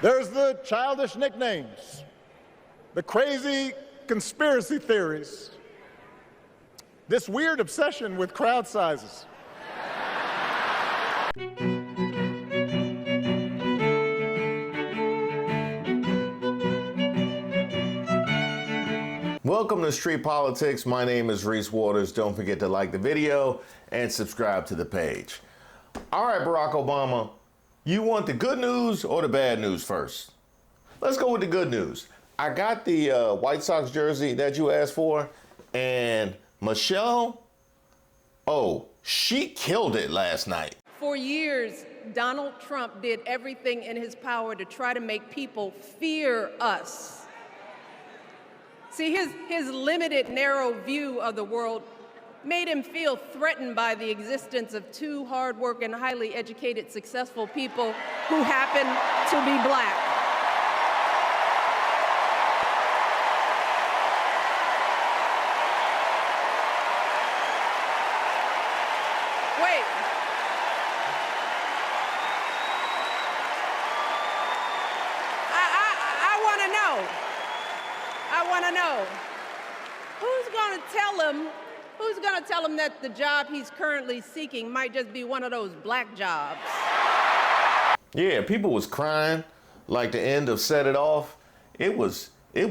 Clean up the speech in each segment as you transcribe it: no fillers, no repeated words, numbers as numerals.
There's the childish nicknames, the crazy conspiracy theories, this weird obsession with crowd sizes. Welcome to Street Politics. My name is Reese. Don't forget to like the video and subscribe to the page. All right, Barack Obama, you want the good news or the bad news first? Let's go with the good news. I got the White Sox jersey that you asked for, and Michelle, she killed it last night. For years, Donald Trump did everything in his power to try to make people fear us. See, his limited, narrow view of the world made him feel threatened by the existence of two hard-working, highly educated, successful people who happen to be black. Wait. I want to know, who's going to tell him that the job he's currently seeking might just be one of those black jobs? Yeah, people was crying like the end of Set It Off. It was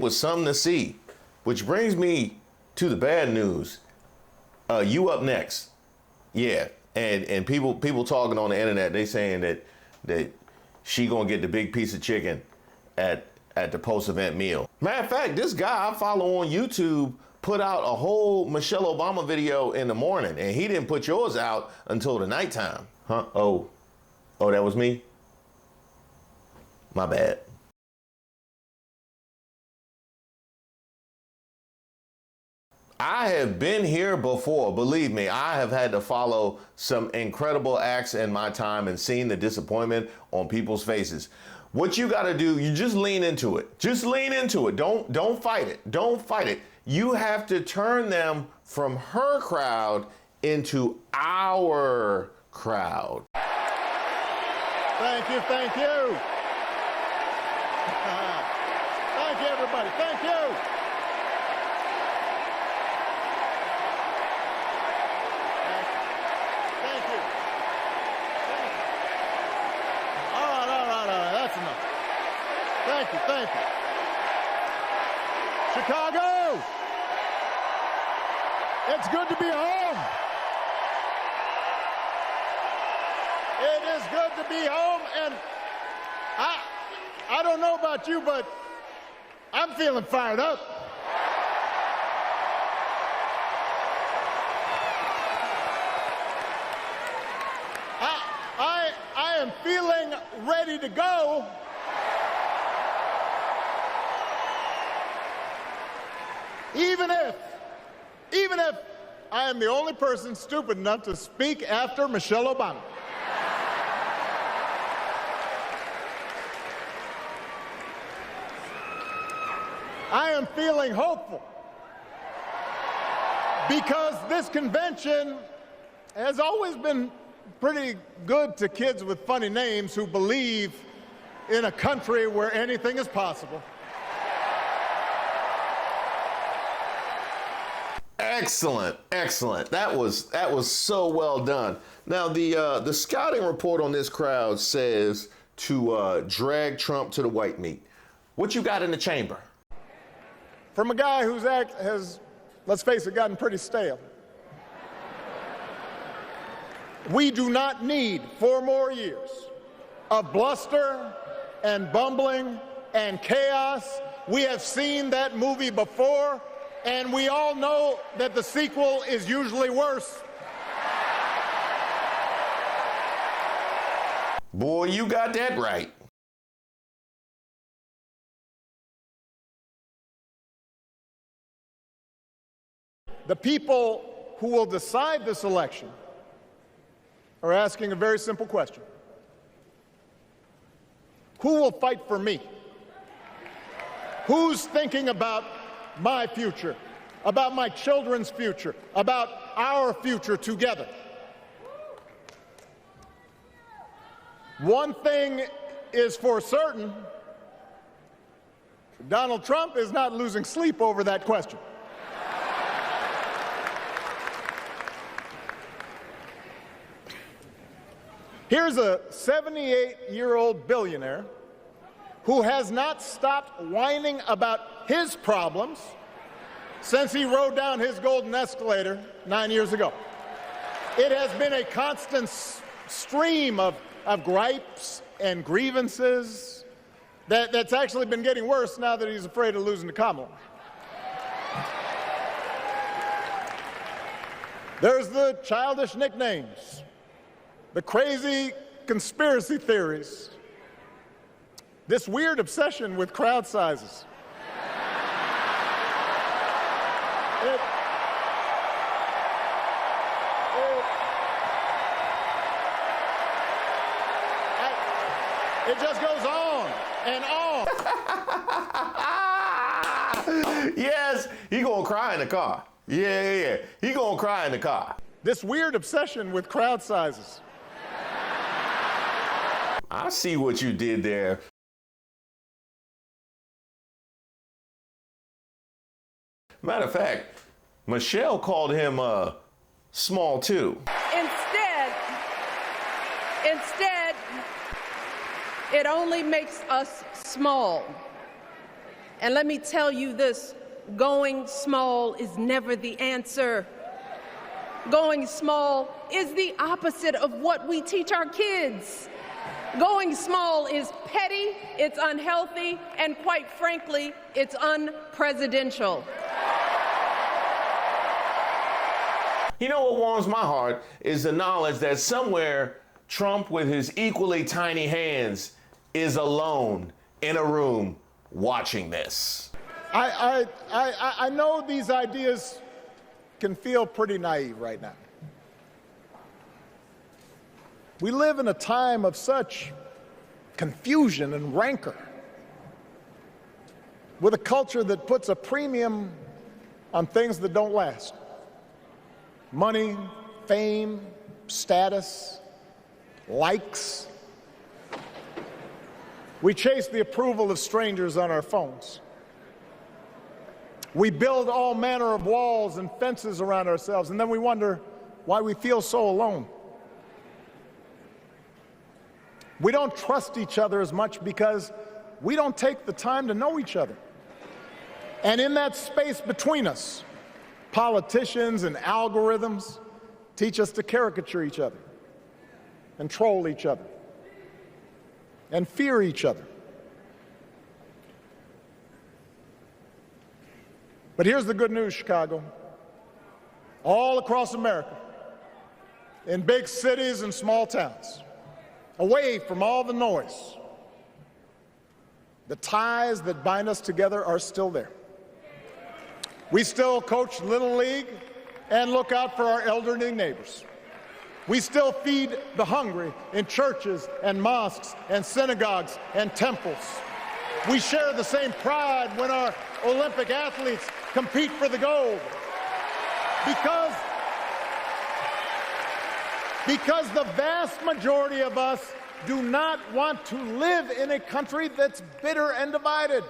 something to see, which brings me to the bad news. You up next. Yeah, and people talking on the internet, they saying that she gonna get the big piece of chicken at the post-event meal. Matter of fact, this guy I follow on YouTube put out a whole Michelle Obama video in the morning, and he didn't put yours out until the nighttime. Huh? Oh, that was me? My bad. I have been here before. Believe me, I have had to follow some incredible acts in my time and seen the disappointment on people's faces. What you got to do, you just lean into it. Just lean into it. Don't fight it. Don't fight it. You have to turn them from her crowd into our crowd. Thank you, thank you. Thank you, everybody. Thank you. Thank you. All right. That's enough. Thank you. Chicago, it's good to be home. It is good to be home, and I don't know about you, but I'm feeling fired up. I am feeling ready to go. Even if I am the only person stupid enough to speak after Michelle Obama. I am feeling hopeful because this convention has always been pretty good to kids with funny names who believe in a country where anything is possible. Excellent. That was so well done. Now the scouting report on this crowd says to drag Trump to the white meat. What you got in the chamber? From a guy whose act has, let's face it, gotten pretty stale. We do not need 4 more years of bluster and bumbling and chaos. We have seen that movie before, and we all know that the sequel is usually worse. Boy, you got that right. The people who will decide this election are asking a very simple question. Who will fight for me? Who's thinking about my future, about my children's future, about our future together? One thing is for certain, Donald Trump is not losing sleep over that question. Here's a 78-year-old billionaire who has not stopped whining about his problems since he rode down his golden escalator 9 years ago. It has been a constant stream of gripes and grievances that's actually been getting worse now that he's afraid of losing to Kamala. There's the childish nicknames, the crazy conspiracy theories, this weird obsession with crowd sizes. It just goes on and on. Yes, he gonna cry in the car. Yeah. He gonna cry in the car. This weird obsession with crowd sizes. I see what you did there. Matter of fact, Michelle called him small too. Instead, it only makes us small. And let me tell you this, going small is never the answer. Going small is the opposite of what we teach our kids. Going small is petty, it's unhealthy, and quite frankly, it's unpresidential. You know what warms my heart is the knowledge that somewhere Trump with his equally tiny hands is alone in a room watching this. I know these ideas can feel pretty naive right now. We live in a time of such confusion and rancor, with a culture that puts a premium on things that don't last. Money, fame, status, likes. We chase the approval of strangers on our phones. We build all manner of walls and fences around ourselves, and then we wonder why we feel so alone. We don't trust each other as much because we don't take the time to know each other. And in that space between us, politicians and algorithms teach us to caricature each other and troll each other and fear each other. But here's the good news, Chicago. All across America, in big cities and small towns, away from all the noise, the ties that bind us together are still there. We still coach Little League and look out for our elderly neighbors. We still feed the hungry in churches and mosques and synagogues and temples. We share the same pride when our Olympic athletes compete for the gold. Because the vast majority of us do not want to live in a country that's bitter and divided.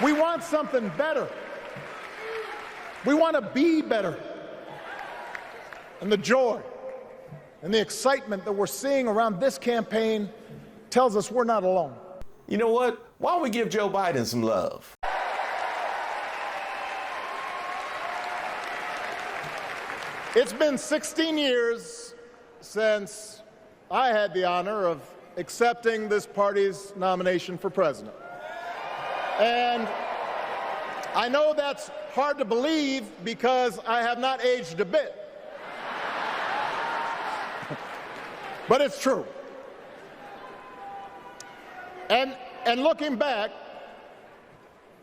We want something better. We want to be better. And the joy and the excitement that we're seeing around this campaign tells us we're not alone. You know what? Why don't we give Joe Biden some love? It's been 16 years since I had the honor of accepting this party's nomination for president. And I know that's hard to believe because I have not aged a bit. But it's true. And looking back,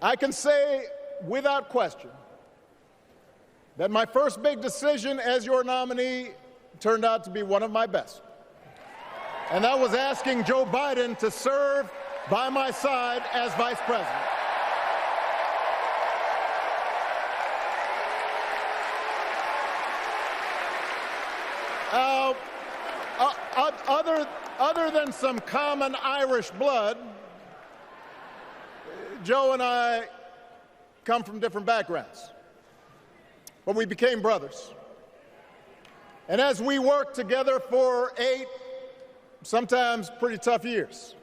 I can say without question that my first big decision as your nominee turned out to be one of my best. And that was asking Joe Biden to serve by my side as vice president. than some common Irish blood, Joe and I come from different backgrounds, but we became brothers. And as we worked together for 8, sometimes pretty tough years,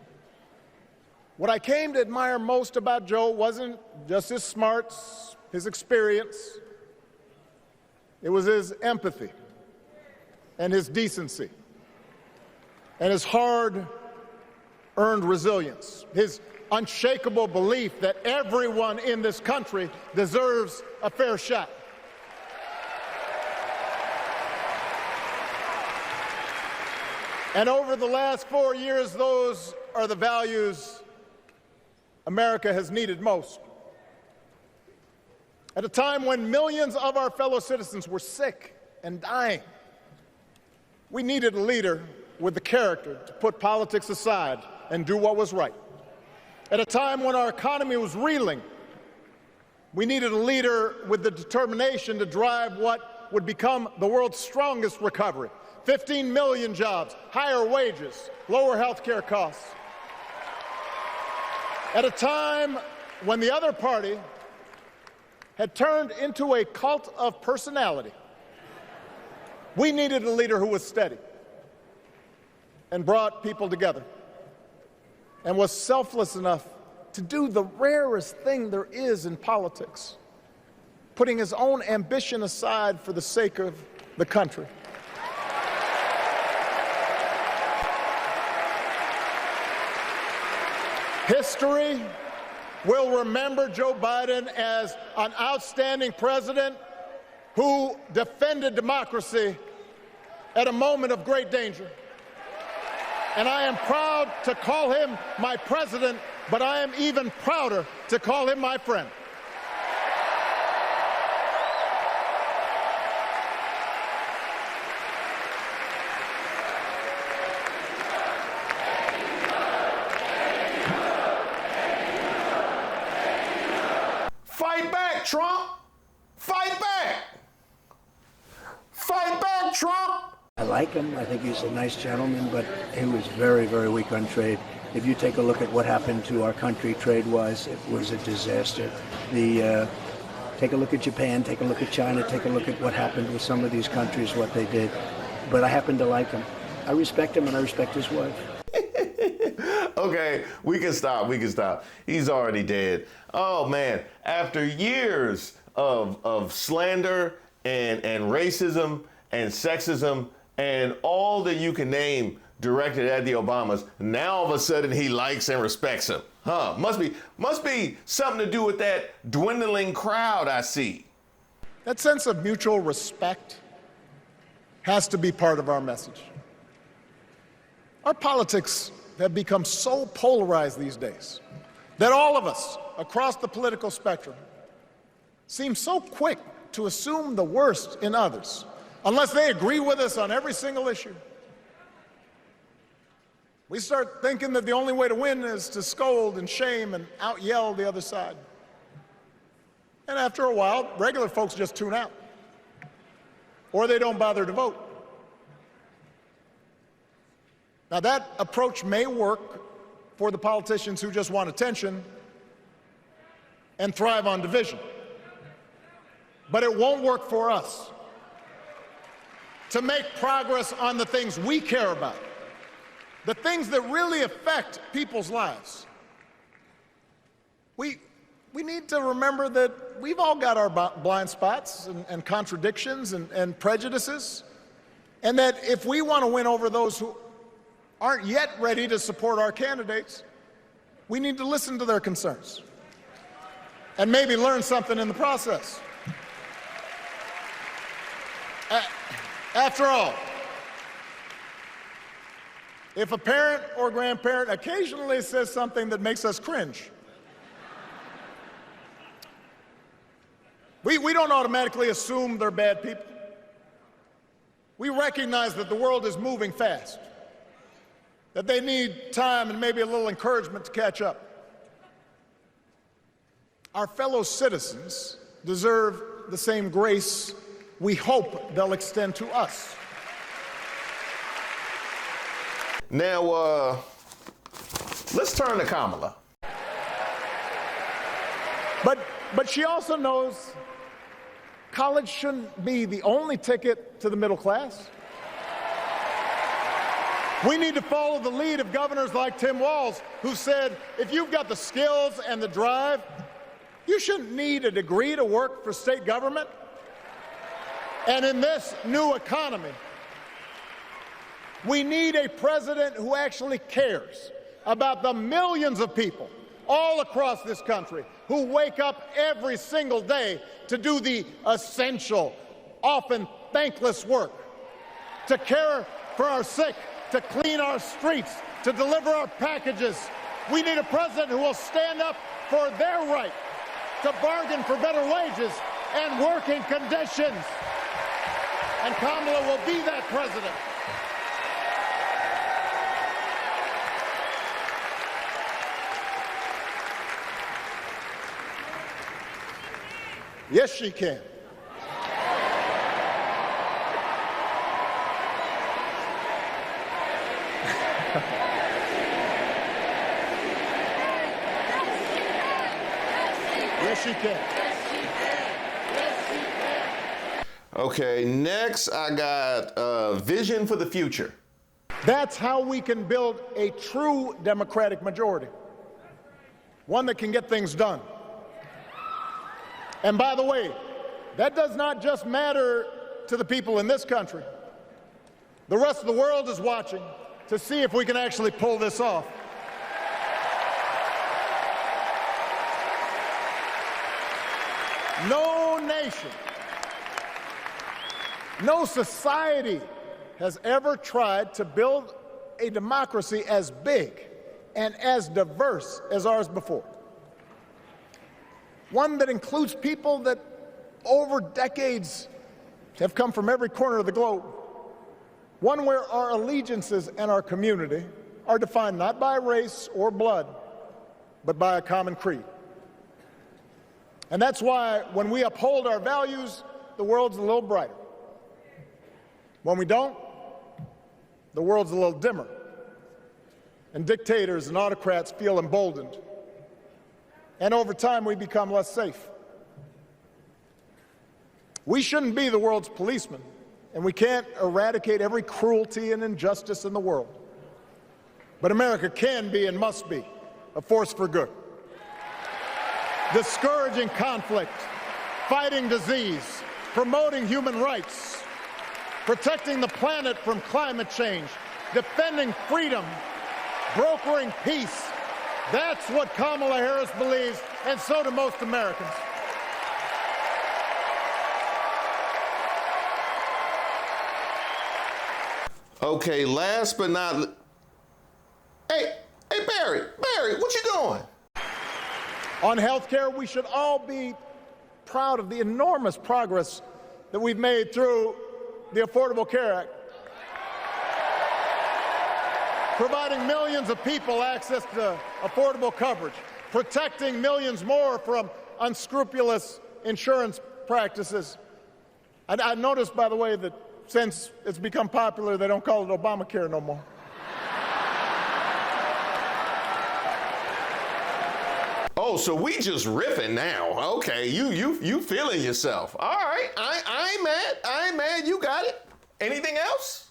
what I came to admire most about Joe wasn't just his smarts, his experience. It was his empathy and his decency and his hard-earned resilience, his unshakable belief that everyone in this country deserves a fair shot. And over the last 4 years, those are the values America has needed most. At a time when millions of our fellow citizens were sick and dying, we needed a leader with the character to put politics aside and do what was right. At a time when our economy was reeling, we needed a leader with the determination to drive what would become the world's strongest recovery. 15 million jobs, higher wages, lower health care costs. At a time when the other party had turned into a cult of personality, we needed a leader who was steady and brought people together and was selfless enough to do the rarest thing there is in politics, putting his own ambition aside for the sake of the country. History will remember Joe Biden as an outstanding president who defended democracy at a moment of great danger. And I am proud to call him my president, but I am even prouder to call him my friend. Fight back, Trump! Fight back! Fight back, Trump! I like him. I think he's a nice gentleman, but he was very, very weak on trade. If you take a look at what happened to our country trade-wise, it was a disaster. Take a look at Japan, take a look at China, take a look at what happened with some of these countries, what they did. But I happen to like him. I respect him, and I respect his wife. Okay, we can stop. He's already dead. Oh man, after years of slander and racism and sexism and all that you can name directed at the Obamas, now all of a sudden he likes and respects him. Huh, must be something to do with that dwindling crowd I see. That sense of mutual respect has to be part of our message. Our politics have become so polarized these days that all of us across the political spectrum seem so quick to assume the worst in others, unless they agree with us on every single issue. We start thinking that the only way to win is to scold and shame and out-yell the other side. And after a while, regular folks just tune out, or they don't bother to vote. Now, that approach may work for the politicians who just want attention and thrive on division, but it won't work for us. To make progress on the things we care about, the things that really affect people's lives, we need to remember that we've all got our blind spots and contradictions and prejudices, and that if we want to win over those who aren't yet ready to support our candidates, we need to listen to their concerns and maybe learn something in the process. After all, if a parent or grandparent occasionally says something that makes us cringe, we don't automatically assume they're bad people. We recognize that the world is moving fast, that they need time and maybe a little encouragement to catch up. Our fellow citizens deserve the same grace we hope they'll extend to us. Now, let's turn to Kamala. But she also knows college shouldn't be the only ticket to the middle class. We need to follow the lead of governors like Tim Walz, who said, if you've got the skills and the drive, you shouldn't need a degree to work for state government. And in this new economy, we need a president who actually cares about the millions of people all across this country who wake up every single day to do the essential, often thankless work, to care for our sick, to clean our streets, to deliver our packages. We need a president who will stand up for their right to bargain for better wages and working conditions. And Kamala will be that president. Yes, she can. Yes, she can. Okay, next I got vision for the future. That's how we can build a true Democratic majority, one that can get things done. And by the way, that does not just matter to the people in this country. The rest of the world is watching to see if we can actually pull this off. No nation, no society has ever tried to build a democracy as big and as diverse as ours before. One that includes people that over decades have come from every corner of the globe. One where our allegiances and our community are defined not by race or blood, but by a common creed. And that's why when we uphold our values, the world's a little brighter. When we don't, the world's a little dimmer. And dictators and autocrats feel emboldened. And over time, we become less safe. We shouldn't be the world's policemen, and we can't eradicate every cruelty and injustice in the world. But America can be and must be a force for good. Discouraging conflict, fighting disease, promoting human rights, protecting the planet from climate change, defending freedom, brokering peace. That's what Kamala Harris believes, and so do most Americans. Okay, last but not... Hey, Barry, what you doing? On health care, we should all be proud of the enormous progress that we've made through the Affordable Care Act, providing millions of people access to affordable coverage, protecting millions more from unscrupulous insurance practices. I noticed, by the way, that since it's become popular, they don't call it Obamacare no more. Oh, so we just riffing now. Okay, you feeling yourself. All right, I ain't mad. You got it. Anything else?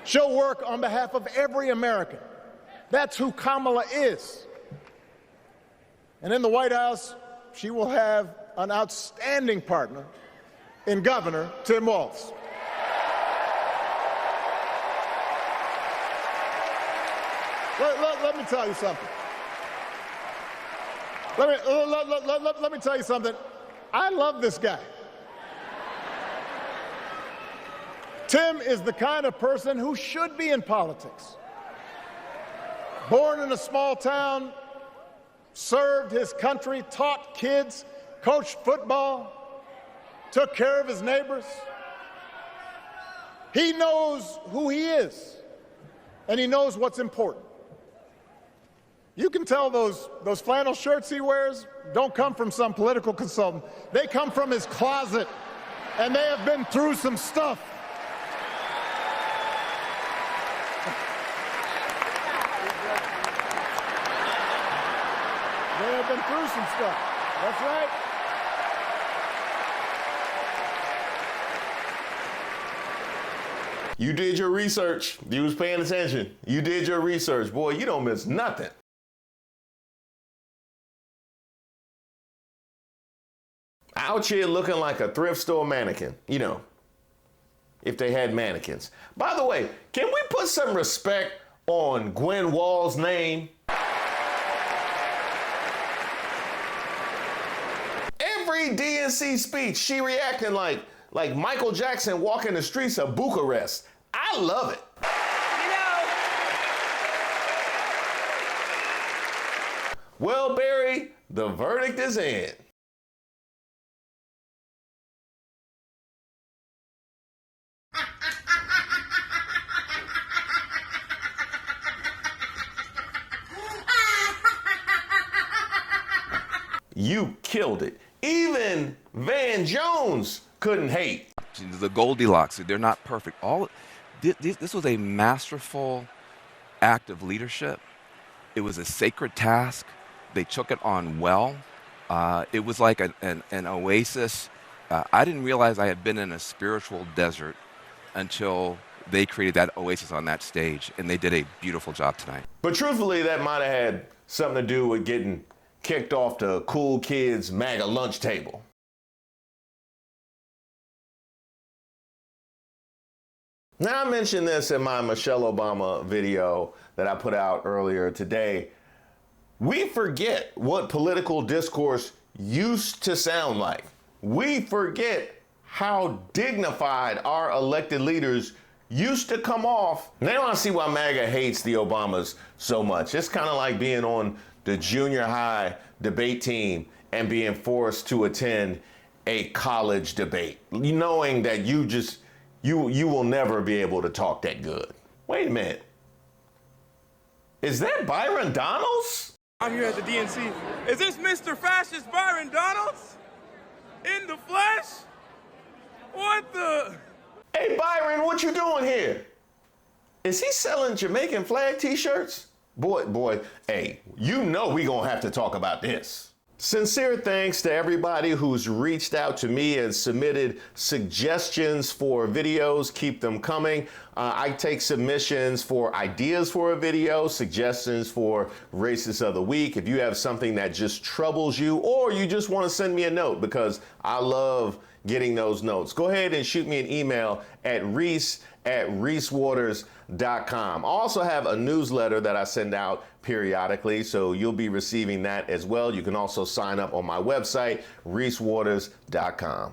She'll work on behalf of every American. That's who Kamala is. And in the White House, she will have an outstanding partner in Governor Tim Walz. Let me tell you something. Let me tell you something. I love this guy. Tim is the kind of person who should be in politics. Born in a small town, served his country, taught kids, coached football, took care of his neighbors. He knows who he is, and he knows what's important. You can tell those flannel shirts he wears don't come from some political consultant. They come from his closet, and they have been through some stuff. They have been through some stuff. That's right. You did your research. You was paying attention. You did your research. Boy, you don't miss nothing. Out here looking like a thrift store mannequin, you know, if they had mannequins. By the way, can we put some respect on Gwen Wall's name? Every DNC speech, she reacting like Michael Jackson walking the streets of Bucharest. I love it. Well, Barry, the verdict is in. You killed it. Even Van Jones couldn't hate. The Goldilocks, they're not perfect. This was a masterful act of leadership. It was a sacred task. They took it on well. It was like an oasis. I didn't realize I had been in a spiritual desert until they created that oasis on that stage, and they did a beautiful job tonight. But truthfully, that might have had something to do with getting kicked off the cool kids MAGA lunch table. Now, I mentioned this in my Michelle Obama video that I put out earlier today. We forget what political discourse used to sound like. We forget how dignified our elected leaders used to come off. Now I see why MAGA hates the Obamas so much. It's kind of like being on the junior high debate team and being forced to attend a college debate, knowing that you will never be able to talk that good. Wait a minute. Is that Byron Donalds? I'm here at the DNC. Is this Mr. Fascist Byron Donalds? In the flesh? What the? Hey, Byron, what you doing here? Is he selling Jamaican flag t-shirts? Boy, hey, you know we gonna have to talk about this. Sincere thanks to everybody who's reached out to me and submitted suggestions for videos. Keep them coming. I take submissions for ideas for a video, suggestions for Racist of the Week. If you have something that just troubles you, or you just want to send me a note, because I love getting those notes, go ahead and shoot me an email at reese@reesewaters.com. I also have a newsletter that I send out periodically, so you'll be receiving that as well. You can also sign up on my website, reesewaters.com.